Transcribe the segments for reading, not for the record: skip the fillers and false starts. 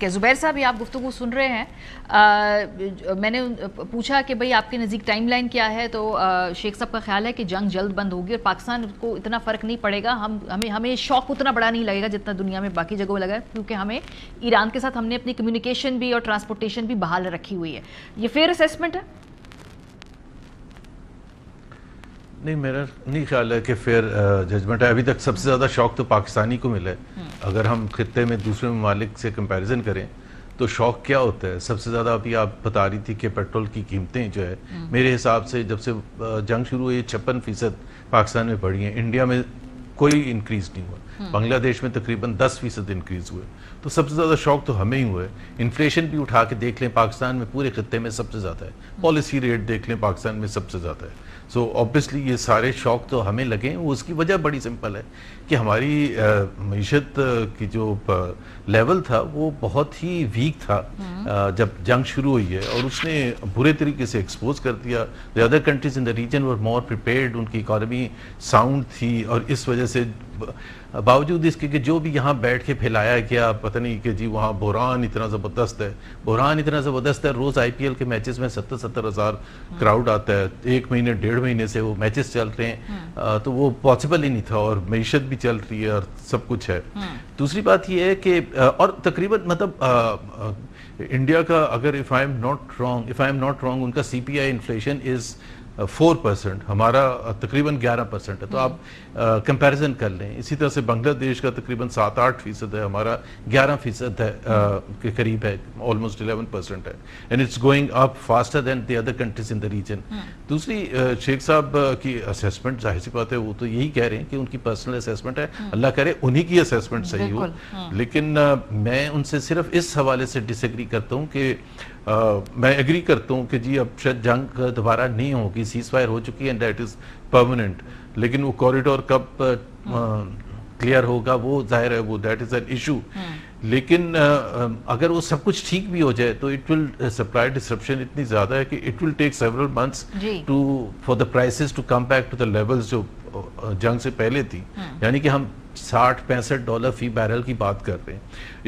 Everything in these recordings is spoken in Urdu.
کہ زبیر صاحب یہ آپ گفتگو سن رہے ہیں، میں نے پوچھا کہ بھئی آپ کے نزدیک ٹائم لائن کیا ہے، تو شیخ صاحب کا خیال ہے کہ جنگ جلد بند ہوگی اور پاکستان کو اتنا فرق نہیں پڑے گا، ہمیں شوق اتنا بڑا نہیں لگے گا جتنا دنیا میں باقی جگہوں لگا ہے، کیونکہ ہمیں ایران کے ساتھ ہم نے اپنی کمیونیکیشن بھی اور ٹرانسپورٹیشن بھی بحال رکھی ہوئی ہے۔ یہ فیئر اسیسمنٹ ہے؟ نہیں، میرا نہیں خیال ہے کہ فیئر ججمنٹ ہے۔ ابھی تک سب سے زیادہ شوق تو پاکستانی کو ملا ہے۔ اگر ہم خطے میں دوسرے ممالک سے کمپیریزن کریں تو شوق کیا ہوتا ہے؟ سب سے زیادہ ابھی آپ بتا رہی تھی کہ پیٹرول کی قیمتیں جو ہے میرے حساب سے جب سے جنگ شروع ہوئی 56% پاکستان میں بڑھی ہیں، انڈیا میں کوئی انکریز نہیں ہوا، بنگلہ دیش میں تقریباً 10% انکریز ہوئے، تو سب سے زیادہ شوق تو ہمیں ہی ہوا ہے۔ انفلیشن بھی اٹھا کے دیکھ لیں، پاکستان میں پورے خطے میں سب سے زیادہ ہے، پالیسی ریٹ دیکھ لیں پاکستان میں سب سے زیادہ ہے۔ سو اوبیسلی یہ سارے شوق تو ہمیں لگے ہیں۔ وہ اس کی وجہ بڑی سمپل ہے کہ ہماری معیشت کی جو لیول تھا وہ بہت ہی ویک تھا جب جنگ شروع ہوئی ہے، اور اس نے برے طریقے سے ایکسپوز کر دیا۔ The other countries in the region were more prepared, ان کی اکانومی ساؤنڈ تھی، اور اس وجہ سے باوجود اس کے کہ جو بھی یہاں بیٹھ کے پھیلایا گیا پتہ نہیں کہ جی وہاں بحران اتنا زبردست ہے، بحران اتنا زبردست ہے، روز آئی پی ایل کے میچز میں 70,000 کراؤڈ آتا ہے، 1 مہینے 1.5 مہینے سے وہ میچز چل رہے ہیں، تو وہ پاسبل ہی نہیں تھا، اور معیشت بھی چل رہی ہے اور سب کچھ ہے۔ دوسری بات یہ ہے کہ اور تقریباً مطلب انڈیا کا اگر if I am not wrong ان کا سی پی آئی انفلیشن از 4%، ہمارا تقریباً 11% ہے، تو آپ کمپیریزن کر لیں۔ اسی طرح سے بنگلہ دیش کا تقریباً 7-8% ہے، ہمارا 11% ہے کے قریب ہے، آلموسٹ 11% ہے، and it's going up faster than the other countries in the region. دوسری شیخ صاحب کی اسیسمنٹ ظاہر سی بات ہے، وہ تو یہی کہہ رہے ہیں کہ ان کی پرسنل اسیسمنٹ ہے، اللہ کرے انہی کی اسیسمنٹ صحیح ہو، لیکن میں ان سے صرف اس حوالے سے ڈس ایگری کرتا ہوں کہ میں ایگری کرتا ہوں کہ جی اب شاید جنگ دوبارہ نہیں ہوگی، سیز فائر ہو چکی ہے اینڈ دیٹ از پرماننٹ، لیکن وہ کوریڈور کب کلیئر ہوگا وہ ظاہر ہے، وہ دیٹ از این ایشو۔ لیکن اگر وہ سب کچھ ٹھیک بھی ہو جائے تو اٹ ول سپلائی ڈسرپشن اتنی زیادہ ہے کہ it will take several months to for the prices to come back to the levels جو جنگ سے پہلے تھی، یعنی کہ ہم $60-65 فی بیرل کی بات کر رہے ہیں۔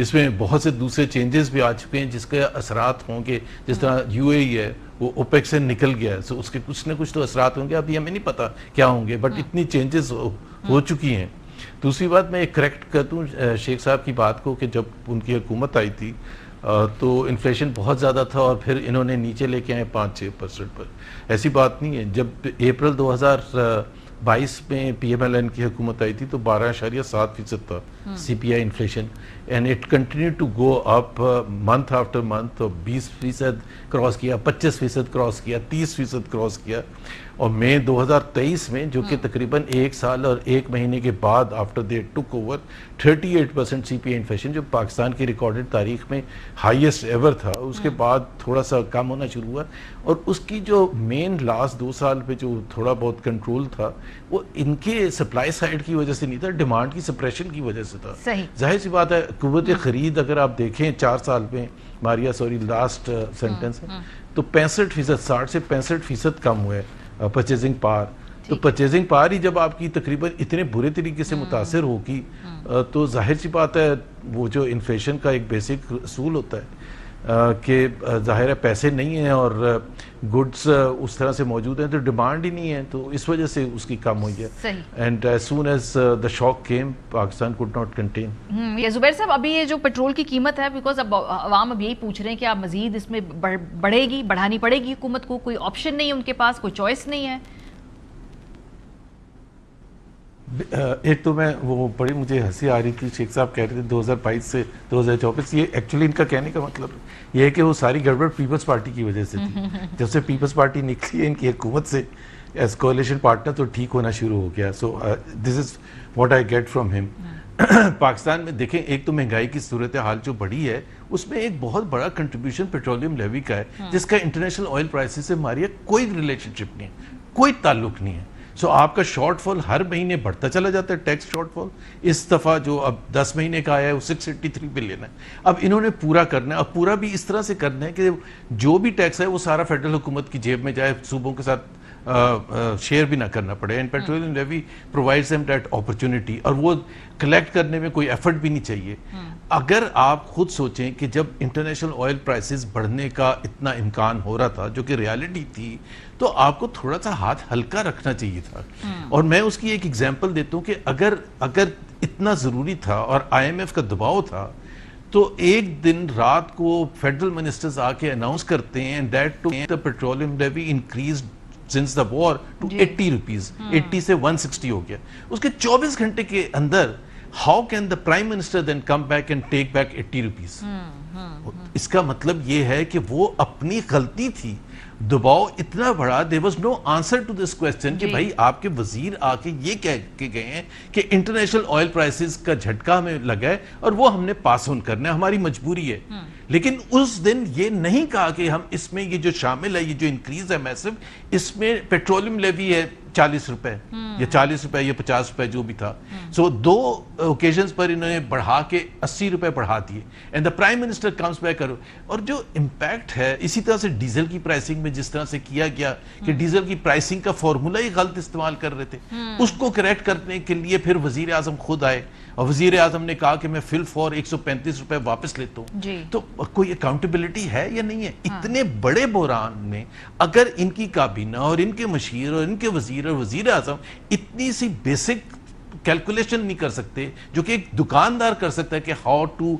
اس میں بہت سے دوسرے چینجز بھی آ چکے ہیں جس کے اثرات ہوں گے، جس طرح یو اے ای ہے وہ اوپیک سے نکل گیا ہے، سو اس کے کچھ نہ کچھ تو اثرات ہوں گے، ابھی ہمیں نہیں پتا کیا ہوں گے، بٹ اتنی چینجز ہو چکی ہیں۔ دوسری بات میں کریکٹ کر دوں شیخ صاحب کی بات کو کہ جب ان کی حکومت آئی تھی تو انفلیشن بہت زیادہ تھا، اور پھر انہوں نے نیچے لے کے آئے 5-6% پر۔ ایسی بات نہیں ہے، جب اپریل 2022 میں پی ایم ایل این کی حکومت آئی تھی تو 12.7% تھا C P I inflation, and it continue to go up month after month, 20% cross کیا، 25% کراس کیا، 30% کراس کیا، اور مئی 2023 میں جو کہ تقریباً 1 سال اور 1 مہینے کے بعد after they tick over 38% C P I inflation, جو پاکستان کی ریکارڈڈ تاریخ میں ہائیسٹ ایور تھا۔ اس کے بعد تھوڑا سا کم ہونا شروع ہوا، اور اس کی جو مین لاسٹ 2 سال پہ جو تھوڑا بہت کنٹرول تھا وہ ان کے سپلائی سائڈ کی وجہ سے نہیں تھا، ڈیمانڈ کی سپریشن کی وجہ سے تھا۔ ظاہر سی بات ہے قوت خرید اگر آپ دیکھیں 4 سال میں، ماریا سوری لاسٹ سینٹنس ہے، تو 65%، 60 سے 65% کم ہوئے پرچیزنگ پاور۔ تو پرچیزنگ پاور ہی جب آپ کی تقریباً اتنے برے طریقے سے متاثر ہوگی تو ظاہر سی بات ہے وہ جو انفلیشن کا ایک بیسک اصول ہوتا ہے کہ ظاہر ہے پیسے نہیں ہیں اور گڈز اس طرح سے موجود ہیں تو ڈیمانڈ ہی نہیں ہے، تو اس وجہ سے اس کی کم ہوئی ہے، and as soon as the shock came Pakistan could not contain. یہ زبیر صاحب ابھی یہ جو پیٹرول کی قیمت ہے، بیکاز اب عوام اب یہی پوچھ رہے ہیں کہ آپ مزید اس میں بڑھے گی، بڑھانی پڑے گی حکومت کو، کوئی آپشن نہیں ہے ان کے پاس، کوئی چوائس نہیں ہے۔ ایک تو میں وہ بڑی مجھے ہنسی آ رہی تھی، شیخ صاحب کہہ رہے تھے 2022 سے 2024، یہ ایکچولی ان کا کہنے کا مطلب یہ ہے کہ وہ ساری گڑبڑ پیپلز پارٹی کی وجہ سے تھی۔ جب سے پیپلز پارٹی نکلی ہے ان کی حکومت سے ایز کولیشن پارٹنر تو ٹھیک ہونا شروع ہو گیا۔ So this is what I get from him. Pakistan میں دیکھیں ایک تو مہنگائی کی صورتحال جو بڑی ہے اس میں ایک بہت بڑا کنٹریبیوشن پیٹرولیم لیوی کا ہے، جس کا انٹرنیشنل آئل پرائسز سے ہماری کوئی ریلیشن شپ نہیں ہے، کوئی تعلق نہیں ہے۔ سو آپ کا شارٹ فال ہر مہینے بڑھتا چلا جاتا ہے، ٹیکس شارٹ فال اس دفعہ جو اب 10 مہینے کا آیا ہے وہ 683 بلین ہے۔ اب انہوں نے پورا کرنا ہے، اور پورا بھی اس طرح سے کرنا ہے کہ جو بھی ٹیکس ہے وہ سارا فیڈرل حکومت کی جیب میں جائے، صوبوں کے ساتھ شیئر بھی نہ کرنا پڑے. And petroleum levy provides them that opportunity, اور وہ کلیکٹ کرنے میں کوئی ایفرٹ بھی نہیں چاہیے. اگر آپ خود سوچیں کہ جب انٹرنیشنل آئل پرائسز بڑھنے کا اتنا امکان ہو رہا تھا, جو کہ ریالٹی تھی, تو آپ کو تھوڑا سا ہاتھ ہلکا رکھنا چاہیے تھا. اور میں اس کی ایک ایگزامپل دیتا ہوں کہ اگر اتنا ضروری تھا اور آئی ایم ایف کا دباؤ تھا, تو ایک دن رات کو فیڈرل منسٹرز آ کے اناؤنس کرتے ہیں that to the petroleum levy increased since the war to 80 rupees, 80 سے 160 ہو گیا. اس کے 24 گھنٹے کے اندر how can the prime minister then come back and take back 80 rupees? اس کا مطلب یہ ہے کہ وہ اپنی غلطی تھی, دباؤ اتنا بڑا, there was no answer to this question کہ بھائی آپ کے وزیر آ کے یہ کہہ کے گئے ہیں کہ انٹرنیشنل آئل پرائسز کا جھٹکا ہمیں لگا ہے اور وہ ہم نے پاس آن کرنا ہے, ہماری مجبوری ہے. لیکن اس دن یہ نہیں کہا کہ ہم اس میں یہ جو شامل ہے, یہ جو انکریز ہے میسو, اس میں پیٹرولیم لیوی ہے 40 روپے یا 40 روپے یا 50 روپے جو بھی تھا. سو 2 اوکیزنز پر انہوں نے بڑھا کے 80 روپے بڑھا دیے. And the prime minister comes back. اور جو امپیکٹ ہے اسی طرح سے ڈیزل کی پرائسنگ میں جس طرح سے کیا گیا کہ ڈیزل کی پرائسنگ کا فارمولا ہی غلط استعمال کر رہے تھے, اس کو کریکٹ کرنے کے لیے پھر وزیر اعظم خود آئے اور وزیر اعظم نے کہا کہ میں فل فور 135 روپے واپس لیتا ہوں. تو کوئی اکاؤنٹیبلٹی ہے یا نہیں ہے؟ اتنے بڑے بحران میں اگر ان کی کابینہ اور ان کے مشیر اور ان کے وزیر اور وزیر اعظم اتنی سی بیسک کیلکولیشن نہیں کر سکتے جو کہ ایک دکاندار کر سکتا ہے کہ ہاؤ ٹو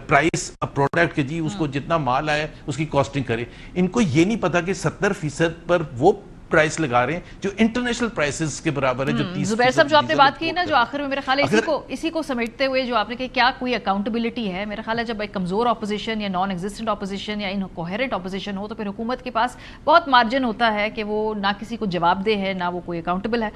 پرائس پروڈکٹ کے جی اس کو جتنا مال آیا اس کی کاسٹنگ کرے, ان کو یہ نہیں پتا کہ 70% پر وہ پرائس لگا رہے ہیں جو انٹرنیشنل پرائسز کے برابر ہے, جو 30%. زبیر صاحب جو آپ نے بات کی نا, جو آخر میں میرا خیال ہے اسی کو سمیٹتے ہوئے جو آپ نے کہا کیا کوئی اکاؤنٹیبلٹی ہے, میرا خیال ہے جب ایک کمزور اپوزیشن یا نان ایگزسٹنٹ اپوزیشن یا انکوہرنٹ اپوزیشن ہو تو پھر حکومت کے پاس بہت مارجن ہوتا ہے کہ وہ نہ کسی کو جواب دہ ہے نہ وہ کوئی اکاؤنٹیبل ہے.